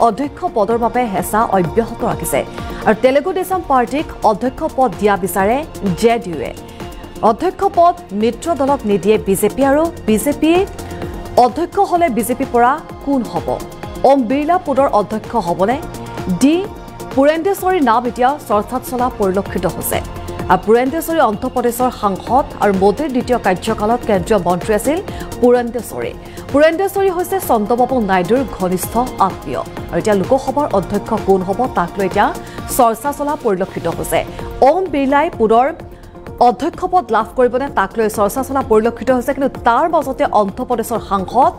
অধ্যক্ষ পদৰ বাবে হেঁচা অব্যাহত ৰাখিছে আৰু তেলেগু দেশম পাৰ্টিক অধ্যক্ষ পদ দিয়া বিচাৰে জেডিইউৱে অধ্যক্ষ পদ মিত্ৰ দলক নিদিয়ে বিজেপি আৰু বিজেপি অধ্যক্ষ হলে বিজেপি পৰা কোন হ'ব ওম বিৰলা পদৰ অধ্যক্ষ হ'বনে ডি পুৰেন্দ্ৰেশ্বৰীৰ নাম এতিয়া চৰ্চাত চলা পৰিলক্ষিত হৈছে পুৰেন্দ্ৰেশ্বৰী অন্ধ্ৰপ্ৰদেশৰ সাংসদ আৰু মোদীৰ দ্বিতীয় কাৰ্যকালত কেন্দ্ৰীয় মন্ত্ৰী আছিল পুৰেন্দ্ৰেশ্বৰী হৈছে চন্দ্ৰবাবু নাইডুৰ ঘনিষ্ঠ আত্মীয় আৰু এতিয়া লোকসভাৰ অধ্যক্ষ কোন হ'ব তাক লৈ এতিয়া চৰ্চা চলা পৰিলক্ষিত হৈছে ওম বিৰলাই পুনৰ অধ্যক্ষ পদ লাভ কৰিবনে তাক লৈ চৰ্চা চলা পৰিলক্ষিত হৈছে কিন্তু তাৰ মাজতে অন্ধ্ৰপ্ৰদেশৰ সাংসদ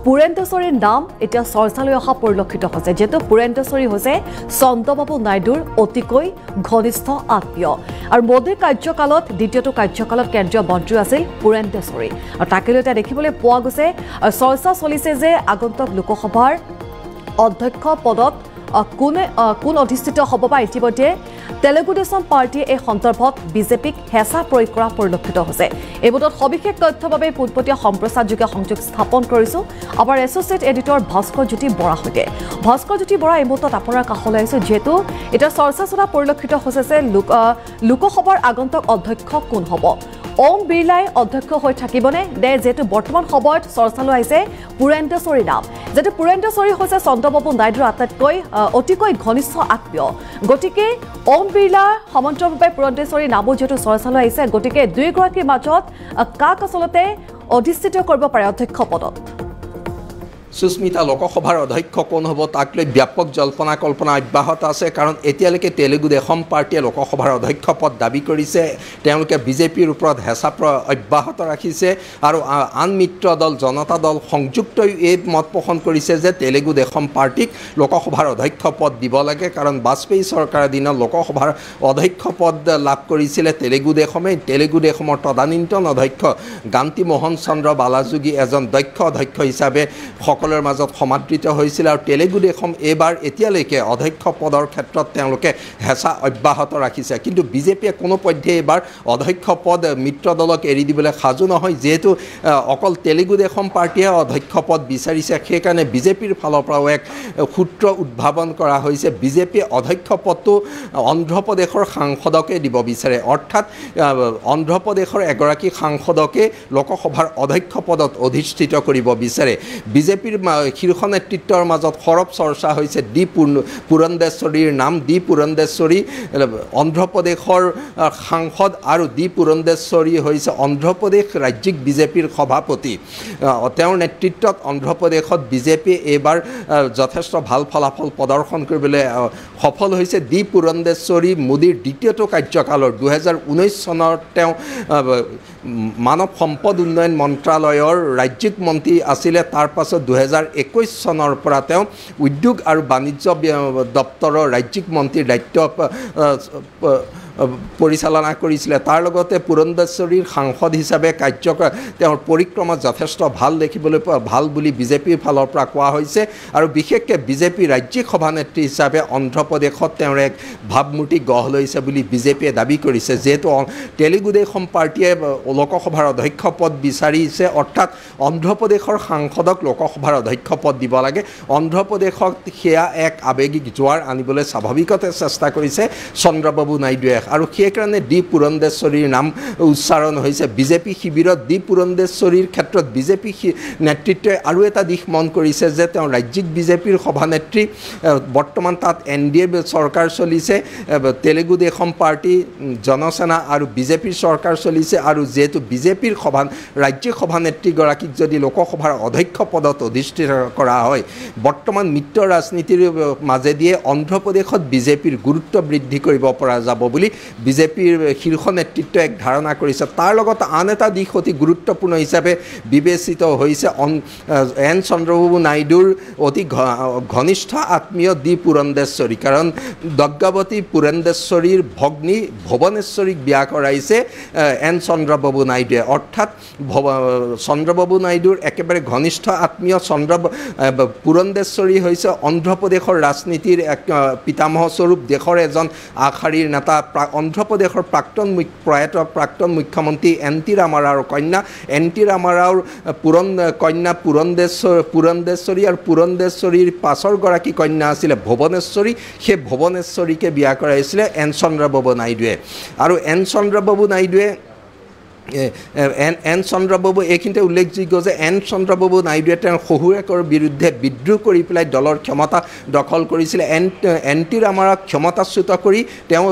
পুৰেন্দ্ৰেশ্বৰীৰ নাম এতিয়া চৰ্চালৈ অহা পৰিলক্ষিত হৈছে যেহেতু পুৰেন্দ্ৰেশ্বৰী হৈছে চন্দ্ৰবাবু নাইডুৰ অতিকৈ ঘনিষ্ঠ আত্মীয় আৰু মোদীৰ কাৰ্যকালত দ্বিতীয়টো কাৰ্যকালত কেন্দ্ৰীয় মন্ত্ৰী আছিল পুৰেন্দ্ৰেশ্বৰী আৰু তাকে লৈ এতিয়া দেখিবলৈ পোৱা গৈছে চৰ্চা চলিছে যে আগন্তুক লোকসভাৰ অধ্যক্ষ পদত কোন অধিষ্ঠিত হ'ব বা ইতিমধ্যে তেলেগু দেশম পাৰ্টিয়ে এই সন্দৰ্ভত বিজেপিক হেঁচা প্ৰয়োগ কৰা পৰিলক্ষিত হৈছে এই বতৰত সবিশেষ তথ্যৰ বাবে পোনপটীয়া সম্প্ৰচাৰযোগে সংযোগ স্থাপন কৰিছো আমাৰ এছ'চিয়েট এডিটৰ ভাস্কৰ জ্যোতি বৰা সৈতে ভাস্কৰ জ্যোতি বৰা এই মুহূৰ্তত আপোনাৰ কাষলৈ আহিছো যিহেতু এতিয়া চৰ্চা চলা পৰিলক্ষিত হৈছে যে লোকসভাৰ আগন্তুক অধ্যক্ষ কোন হ'ব ওম বিৰলাই অধ্যক্ষ হৈ থাকিবনে নে যেহেতু বৰ্তমান সময়ত চৰ্চালৈ আহিছে পুৰেন্দ্ৰেশ্বৰীৰ নাম যেহেতু পুৰেন্দ্ৰেশ্বৰী হৈছে চন্দ্ৰবাবু নাইডুৰ আটাইতকৈ অতিকৈ ঘনিষ্ঠ আত্মীয় গতিকে ওম বিৰলা সমান্তৰালভাৱে পুৰেন্দ্ৰেশ্বৰীৰ নামো যেহেতু চৰ্চালৈ আহিছে গতিকে দুয়োগৰাকীৰ মাজত কাক আচলতে অধিষ্ঠিত কৰিব পাৰে অধ্যক্ষ পদত সুস্মিতা লোকসভাৰ অধ্যক্ষ কোন হ'ব তাক লৈ ব্যাপক জল্পনা কল্পনা অব্যাহত আছে কাৰণ এতিয়ালৈকে তেলেগু দেশম পাৰ্টিয়ে লোকসভাৰ অধ্যক্ষ পদ দাবী কৰিছে তেওঁলোকে বিজেপিৰ ওপৰত হেঁচা অব্যাহত ৰাখিছে আৰু আন মিত্ৰ দল জনতা দল সংযুক্তই এই মত পোষণ কৰিছে যে তেলেগু দেশম পাৰ্টিক লোকসভাৰ অধ্যক্ষ পদ দিব লাগে কাৰণ বাজপেয়ী চৰকাৰৰ দিনত লোকসভাৰ অধ্যক্ষ পদ লাভ কৰিছিলে তেলেগু দেশমৰ তদানীন্তন অধ্যক্ষ গান্তি মোহন চন্দ্ৰ বালাযোগী এজন দক্ষ অধ্যক্ষ হিচাপে সকলৰ মাজত সমাদৃত হৈছিল আৰু তেলেগু দেশম এবাৰ এতিয়ালৈকে অধ্যক্ষ পদৰ ক্ষেত্ৰত তেওঁলোকে হেঁচা অব্যাহত ৰাখিছে কিন্তু বিজেপিয়ে কোনো পধ্যে এবাৰ অধ্যক্ষ পদ মিত্ৰ দলক এৰি দিবলৈ সাজু নহয় যেহেতু অকল তেলেগু দেশম পাৰ্টিয়ে অধ্যক্ষ পদ বিচাৰিছে সেইকাৰণে বিজেপিৰ ফালৰ পৰাও এক সূত্ৰ উদ্ভাৱন কৰা হৈছে বিজেপিয়ে অধ্যক্ষ পদটো অন্ধ্ৰপ্ৰদেশৰ সাংসদকে দিব বিচাৰে অৰ্থাৎ অন্ধ্ৰপ্ৰদেশৰ এগৰাকী সাংসদকে লোকসভাৰ অধ্যক্ষ পদত অধিষ্ঠিত কৰিব বিচাৰে বিজেপিৰ শীৰ্ষ নেতৃত্বৰ মাজত সৰব চৰ্চা হৈছে ডি পুৰন্দেশ্বৰীৰ নাম ডি পুৰন্দেশ্বৰী অন্ধ্ৰপ্ৰদেশৰ সাংসদ আৰু ডি পুৰন্দেশ্বৰী হৈছে অন্ধ্ৰপ্ৰদেশ ৰাজ্যিক বিজেপিৰ সভাপতি তেওঁৰ নেতৃত্বত অন্ধ্ৰপ্ৰদেশত বিজেপিয়ে এইবাৰ যথেষ্ট ভাল ফলাফল প্ৰদৰ্শন কৰিবলৈ সফল হৈছে ডি পুৰন্দেশ্বৰী মোদীৰ দ্বিতীয়টো কাৰ্যকালৰ 2019 চনত তেওঁ মানৱ সম্পদ উন্নয়ন মন্ত্ৰালয়ৰ ৰাজ্যিক মন্ত্ৰী আছিলে তাৰ পাছত 2021 চনৰ পৰা তেওঁ উদ্যোগ আৰু বাণিজ্য দপ্তৰৰ ৰাজ্যিক মন্ত্ৰীৰ দায়িত্ব পৰিচালনা কৰিছিলে তাৰ লগতে পুৰন্দেশ্বৰীৰ সাংসদ হিচাপে তেওঁৰ পৰিক্ৰমা যথেষ্ট ভাল বুলি বিজেপিৰ ফালৰ পৰা কোৱা হৈছে আৰু বিশেষকৈ বিজেপি ৰাজ্যিক সভানেত্ৰী হিচাপে অন্ধ্ৰপ্ৰদেশত তেওঁৰ এক ভাৱমূৰ্তি গঢ় লৈছে বুলি বিজেপিয়ে দাবী কৰিছে যেহেতু তেলেগু দেশম পাৰ্টিয়ে লোকসভাৰ অধ্যক্ষ পদ বিচাৰিছে অৰ্থাৎ অন্ধ্ৰপ্ৰদেশৰ সাংসদক লোকসভাৰ অধ্যক্ষ পদ দিব লাগে অন্ধ্ৰপ্ৰদেশক সেয়া এক আৱেগিক জোৱাৰ আনিবলৈ স্বাভাৱিকতে চেষ্টা কৰিছে চন্দ্ৰবাবু নাইডুৱে আৰু সেইকাৰণে ডি পুৰন্দেশ্বৰীৰ নাম উচ্চাৰণ হৈছে বিজেপি শিবিৰত ডি পুৰন্দেশ্বৰীৰ ক্ষেত্ৰত বিজেপি নেতৃত্বই আৰু এটা দিশ মন কৰিছে যে তেওঁ ৰাজ্যিক বিজেপিৰ সভানেত্ৰী বৰ্তমান তাত NDA চৰকাৰ চলিছে তেলেগু দেশম পাৰ্টি জনসেনা আৰু বিজেপিৰ চৰকাৰ চলিছে আৰু যেহেতু বিজেপিৰ ৰাজ্যিক সভানেত্ৰীগৰাকীক যদি লোকসভাৰ অধ্যক্ষ পদত অধিষ্ঠিত কৰা হয় বৰ্তমান মিত্ৰ ৰাজনীতিৰ মাজেদিয়ে অন্ধ্ৰপ্ৰদেশত বিজেপিৰ গুৰুত্ব বৃদ্ধি কৰিব পৰা যাব বুলি বিজেপিৰ শীৰ্ষ নেতৃত্বই এক ধাৰণা কৰিছে তাৰ লগতে আন এটা দিশ অতি গুৰুত্বপূৰ্ণ হিচাপে বিবেচিত হৈছে এন চন্দ্ৰবাবু নাইডুৰ অতি ঘনিষ্ঠ আত্মীয় ডি পুৰন্দেশ্বৰী কাৰণ দগ্গাৱতী পুৰন্দেশ্বৰীৰ ভগ্নী ভুৱনেশ্বৰীক বিয়া কৰাইছে এন চন্দ্ৰবাবু নাইডুৱে অৰ্থাৎ চন্দ্ৰবাবু নাইডুৰ একেবাৰে ঘনিষ্ঠ আত্মীয় পুৰন্দেশ্বৰী হৈছে অন্ধ্ৰপ্ৰদেশৰ ৰাজনীতিৰ এক পিতামহ স্বৰূপ দেশৰ এজন আগশাৰীৰ নেতা অন্ধ্ৰপ্ৰদেশৰ প্ৰয়াত প্ৰাক্তন মুখ্যমন্ত্ৰী এন টি ৰামাৰাওৰ কন্যা এন টি ৰামাৰাওৰ কন্যা পুৰন্দেশ্বৰী আৰু পুৰন্দেশ্বৰীৰ পাছৰগৰাকী কন্যা আছিলে ভুৱনেশ্বৰী সেই ভুৱনেশ্বৰীকে বিয়া কৰাইছিলে এন চন্দ্ৰবাবু নাইডুৱে আৰু এন চন্দ্ৰবাবু নাইডুৱে এন চন্দ্ৰবাবু এইখিনিতে উল্লেখযোগ্য যে এন চন্দ্ৰবাবু নাইডুৱে তেওঁৰ শহুৰেকৰ বিৰুদ্ধে বিদ্ৰোহ কৰি পেলাই দলৰ ক্ষমতা দখল কৰিছিলে এন টি ৰামাৰাওক ক্ষমতাচ্যুত কৰি তেওঁ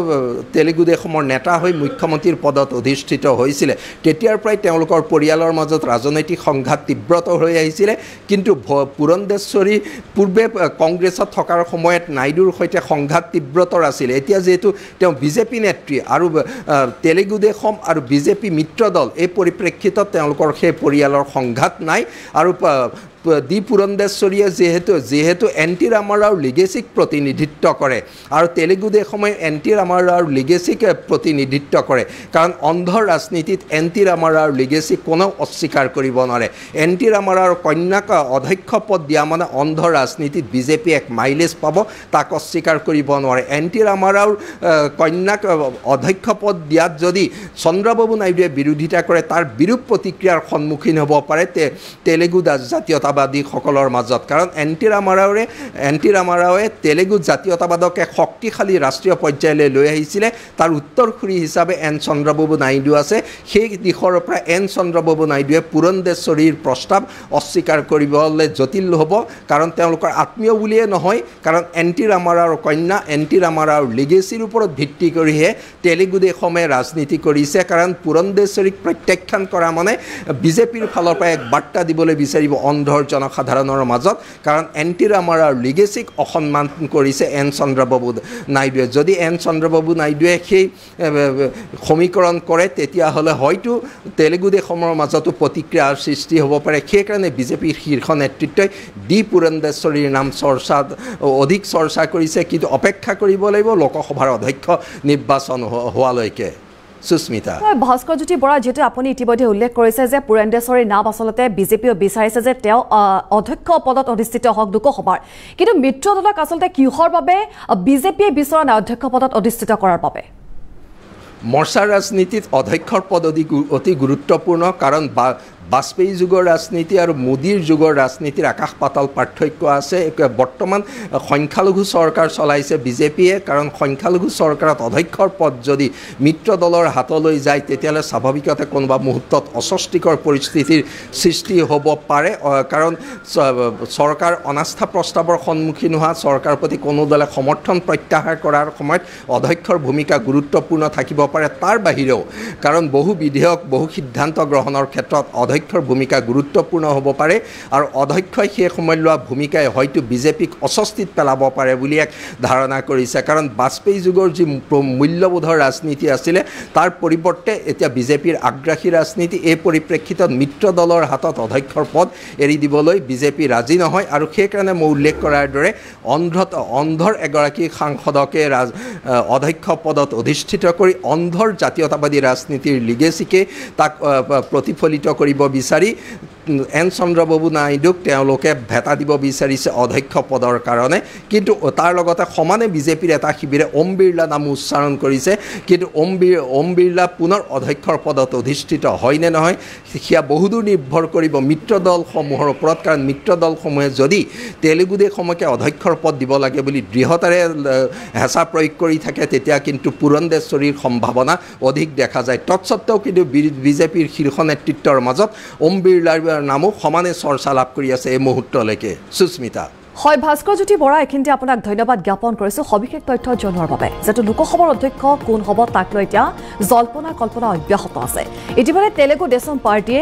তেলেগু দেশমৰ নেতা হৈ মুখ্যমন্ত্ৰীৰ পদত অধিষ্ঠিত হৈছিলে তেতিয়াৰ পৰাই তেওঁলোকৰ পৰিয়ালৰ মাজত ৰাজনৈতিক সংঘাত তীব্ৰতৰ হৈ আহিছিলে কিন্তু পুৰন্দেশ্বৰী পূৰ্বে কংগ্ৰেছত থকাৰ সময়ত নাইডুৰ সৈতে সংঘাত তীব্ৰতৰ আছিলে এতিয়া যিহেতু তেওঁ বিজেপি নেত্ৰী আৰু তেলেগু দেশম আৰু বিজেপি মিত্ৰ দল এই পৰিপ্ৰেক্ষিতত তেওঁলোকৰ সেই পৰিয়ালৰ সংঘাত নাই আৰু ডি পুৰন্দেশ্বৰীয়ে যিহেতু এন টি ৰামাৰাওৰ লিগেচিক প্ৰতিনিধিত্ব কৰে আৰু তেলেগু দেশমে এন টি ৰামাৰাওৰ লিগেচিক প্ৰতিনিধিত্ব কৰে কাৰণ অন্ধ্ৰ ৰাজনীতিত এন টি ৰামাৰাওৰ লিগেচিক কোনেও অস্বীকাৰ কৰিব নোৱাৰে এন টি ৰামাৰাওৰ কন্যাক অধ্যক্ষ পদ দিয়া মানে অন্ধ্ৰ ৰাজনীতিত বিজেপি এক মাইলেজ পাব তাক অস্বীকাৰ কৰিব নোৱাৰে এন টি ৰামাৰাওৰ কন্যাক অধ্যক্ষ পদ দিয়াত যদি চন্দ্ৰবাবু নাইডুৱে বিৰোধিতা কৰে তাৰ বিৰূপ প্ৰতিক্ৰিয়াৰ সন্মুখীন হ'ব পাৰে তেলেগু জাতীয়তাবাদীসকলৰ মাজত কাৰণ এন টি ৰামাৰাওৱে তেলেগু জাতীয়তাবাদক এক শক্তিশালী ৰাষ্ট্ৰীয় পৰ্যায়লৈ লৈ আহিছিলে তাৰ উত্তৰসূৰী হিচাপে এন চন্দ্ৰবাবু নাইডু আছে সেই দিশৰ পৰা এন চন্দ্ৰবাবু নাইডুৱে পুৰন্দেশ্বৰীৰ প্ৰস্তাৱ অস্বীকাৰ কৰিবলৈ জটিল হ'ব কাৰণ তেওঁলোকৰ আত্মীয় বুলিয়ে নহয় কাৰণ এন টি ৰামাৰাওৰ কন্যা এন টি ৰামাৰাওৰ লিগেচিৰ ওপৰত ভিত্তি কৰিহে তেলেগু দেশমে ৰাজনীতি কৰিছে কাৰণ পুৰন্দেশ্বৰীক প্ৰত্যাখ্যান কৰা মানে বিজেপিৰ ফালৰ পৰা এক বাৰ্তা দিবলৈ বিচাৰিব অন্ধ্ৰৰ জনসাধাৰণৰ মাজত কাৰণ এন টি ৰামাৰাওৰ লিগেচিক অসন্মান কৰিছে এন চন্দ্ৰবাবু নাইডুৱে যদি এন চন্দ্ৰবাবু নাইডুৱে সেই সমীকৰণ কৰে তেতিয়াহ'লে হয়তো তেলেগু দেশমৰ মাজতো প্ৰতিক্ৰিয়াৰ সৃষ্টি হ'ব পাৰে সেইকাৰণে বিজেপিৰ শীৰ্ষ নেতৃত্বই ডি পুৰন্দেশ্বৰীৰ নাম অধিক চৰ্চা কৰিছে কিন্তু অপেক্ষা কৰিব লাগিব লোকসভাৰ অধ্যক্ষ নিৰ্বাচন হোৱালৈকে সুস্মিতা ভাস্কৰজ্যোতি বৰা যেটো আপুনি ইতিমধ্যে উল্লেখ কৰিছে যে পুৰন্দেশ্বৰীৰ নাম আচলতে বিজেপিও বিচাৰিছে যে তেওঁ অধ্যক্ষ পদত অধিষ্ঠিত হওক লোকসভাৰ কিন্তু মিত্ৰ দলক আচলতে কিহৰ বাবে বিজেপিয়ে বিচৰা নাই অধ্যক্ষ পদত অধিষ্ঠিত কৰাৰ বাবে মৰ্চা ৰাজনীতিত অধ্যক্ষৰ পদ অতি গুৰুত্বপূৰ্ণ কাৰণ বাজপেয়ী যুগৰ ৰাজনীতি আৰু মোদীৰ যুগৰ ৰাজনীতিৰ আকাশ পাতাল পাৰ্থক্য আছে বৰ্তমান সংখ্যালঘু চৰকাৰ চলাইছে বিজেপিয়ে কাৰণ সংখ্যালঘু চৰকাৰত অধ্যক্ষৰ পদ যদি মিত্ৰ দলৰ হাতলৈ যায় তেতিয়াহ'লে স্বাভাৱিকতে কোনোবা মুহূৰ্তত অস্বস্তিকৰ পৰিস্থিতিৰ সৃষ্টি হ'ব পাৰে কাৰণ চৰকাৰ অনাস্থা প্ৰস্তাৱৰ সন্মুখীন হোৱা চৰকাৰৰ প্ৰতি কোনো দলে সমৰ্থন প্ৰত্যাহাৰ কৰাৰ সময়ত অধ্যক্ষৰ ভূমিকা গুৰুত্বপূৰ্ণ থাকিব পাৰে তাৰ বাহিৰেও কাৰণ বহু বিধেয়ক বহু সিদ্ধান্ত গ্ৰহণৰ ক্ষেত্ৰত অধ্যক্ষৰ ভূমিকা গুৰুত্বপূৰ্ণ হ'ব পাৰে আৰু অধ্যক্ষই সেই সময়ত লোৱা ভূমিকাই হয়তো বিজেপিক অস্বস্তিত পেলাব পাৰে বুলি এক ধাৰণা কৰিছে কাৰণ বাজপেয়ী যুগৰ যি মূল্যবোধৰ ৰাজনীতি আছিলে তাৰ পৰিৱৰ্তে এতিয়া বিজেপিৰ আগ্ৰাসী ৰাজনীতি এই পৰিপ্ৰেক্ষিতত মিত্ৰ দলৰ হাতত অধ্যক্ষৰ পদ এৰি দিবলৈ বিজেপি ৰাজি নহয় আৰু সেইকাৰণে মই উল্লেখ কৰাৰ দৰে অন্ধ্ৰৰ এগৰাকী সাংসদকে অধ্যক্ষ পদত অধিষ্ঠিত কৰি অন্ধ্ৰৰ জাতীয়তাবাদী ৰাজনীতিৰ লিগেচিকে তাক প্ৰতিফলিত কৰিব বিচাৰি এন চন্দ্ৰবাবু নাইডুক তেওঁলোকে ভেটা দিব বিচাৰিছে অধ্যক্ষ পদৰ কাৰণে কিন্তু তাৰ লগতে সমানে বিজেপিৰ এটা শিবিৰে ওম বিৰলা নাম উচ্চাৰণ কৰিছে কিন্তু ওম বিৰলা পুনৰ অধ্যক্ষৰ পদত অধিষ্ঠিত হয় নে নহয় সেয়া বহুদূৰ নিৰ্ভৰ কৰিব মিত্ৰ দলসমূহৰ ওপৰত কাৰণ মিত্ৰ দলসমূহে যদি তেলেগু দেশমকে অধ্যক্ষৰ পদ দিব লাগে বুলি দৃঢ়তাৰে হেঁচা প্ৰয়োগ কৰি থাকে তেতিয়া কিন্তু পুৰন্দেশ্বৰীৰ সম্ভাৱনা অধিক দেখা যায় তৎসত্ত্বেও কিন্তু বিজেপিৰ শীৰ্ষ নেতৃত্বৰ মাজত ওম বিৰলাৰ নামো সমানে চৰ্চা লাভ কৰি আছে এই মুহূৰ্তলৈকে সুস্মিতা হয় ভাস্কৰজ্যোতি বৰা এইখিনিতে আপোনাক ধন্যবাদ জ্ঞাপন কৰিছোঁ সবিশেষ তথ্য জনোৱাৰ বাবে যেটো লোকসভাৰ অধ্যক্ষ কোন হ'ব তাক লৈ এতিয়া জল্পনা কল্পনা অব্যাহত আছে ইতিমধ্যে তেলেগু দেশম পাৰ্টিয়ে